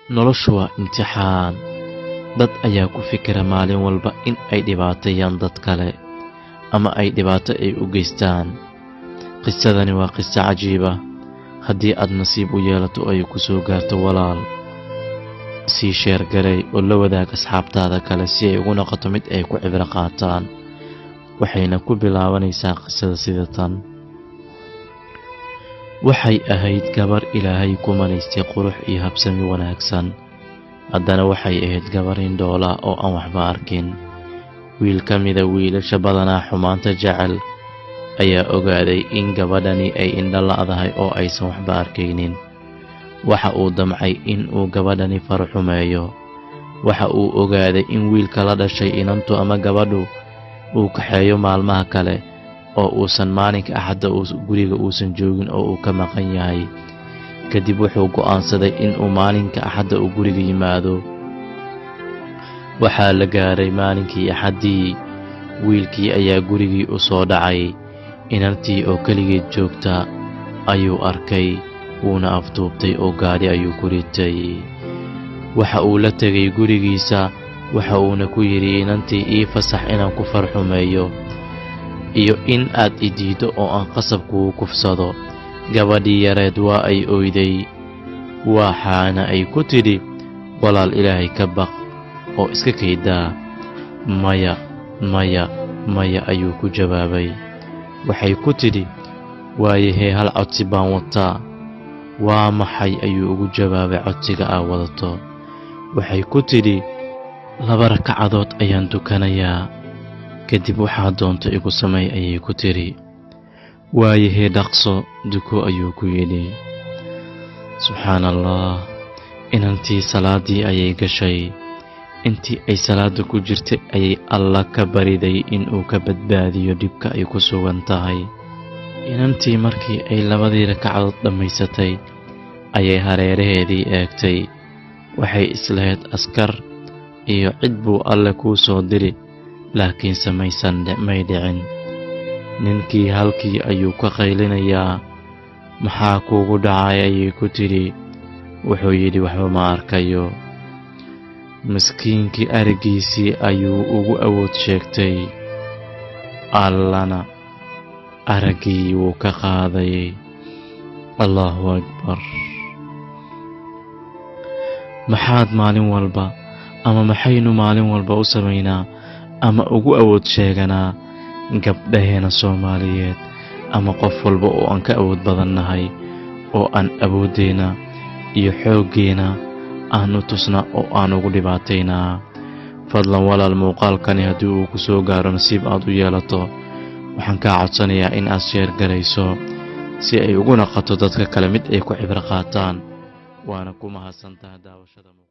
noloshu waa imtixaan. dad ayaa ku fikira maalin walba in ay dhibaateeyaan dad kale ama ay dhibaato ay u geystaan. qisadani waa qiso cajiib ah. haddii aad nasiib u yeelato oo ay ku soo gaarto walaal, sii sheer garee oo la wadaag asxaabtaada kale si ay ugu noqoto mid ay ku cibro qaataan. waxayna ku bilaabanaysaa qisada sida tan. waxay ahayd gabar Ilaahay ku manaystay qurux iyo habsami wanaagsan. haddana waxay ahayd gabar indhoola oo aan waxba arkin. wiil ka mida wiilasha badanaa xumaanta jecel ayaa ogaaday in gabadhani ay indho la'dahay oo aysan waxba arkaynin. waxa uu damcay in uu gabadhani farxumeeyo. waxa uu ogaaday in wiilka la dhashay inantu ama gabadhu uu kaxeeyo maalmaha kale oo uusan maalinka axadda guriga uusan joogin oo uu ka maqan yahay. kadib wuxuu go'aansaday in uu maalinka axadda uu guriga yimaado. waxaa la gaaray maalinkii axaddii. wiilkii ayaa gurigii u soo dhacay. inantii oo keligeed joogta ayuu arkay, wuuna afduubtay oo gaadhi ayuu ku ritay. waxa uu la tegay gurigiisa. waxa uuna ku yidhi, inantii ii fasax inaan ku farxumeeyo iyo in aad i diiddo oo aan qasab kugu kufsado. gabadhii yareed waa ay oyday. waxaana ay ku tidhi, walaal Ilaahay ka baq oo iska kaydaa. maya maya maya ayuu ku jawaabay. waxay ku tidhi, waayahee hal codsi baan wataa. waa maxay ayuu ugu jawaabay codsiga aa wadato. waxay ku tidhi, 2 ragcadood ayaan tukanayaa, kadib waxaa doonto igu samay ayay ku tidhi. waayahee dhaqso duko ayuu ku yidhi. subxaan allah. inantii salaadii ayay gashay. intii ay salaada ku jirtay ayay alla ka bariday in uu ka badbaadiyo dhibka ay ku sugan tahay. inantii markii ay 2 ragcadood dhammaysatay ayay hareeraheedii eegtay. waxay islahayd askar iyo cid buu alle kuu soo diri, laakiinse may dhicin. ninkii halkii ayuu ka qaylinayaa. maxaa kuugu dhacay ayay ku tidhi. wuxuu yidhi, waxba ma arkayo. miskiinkii araggiisii ayuu ugu awood sheegtay. allana araggii wuu ka qaaday. allahu akbar. maxaad maalin walba ama maxaynu maalin walba u samaynaa ama ugu awood sheeganaa gabdhaheena Soomaaliyeed ama qof walba oo aan ka awood badannahay oo aan awooddeena iyo xooggeena aanu tusna oo aan ugu dhibaataynaa. fadlan walaal, muuqaalkani haddii uu ku soo gaaro nasiib aad u yeelato, waxaan kaa codsanayaa in aad sheer garayso si ay ugu noqoto dadka kale mid ay ku cibro qaataan. waana ku mahadsantahay daawashada.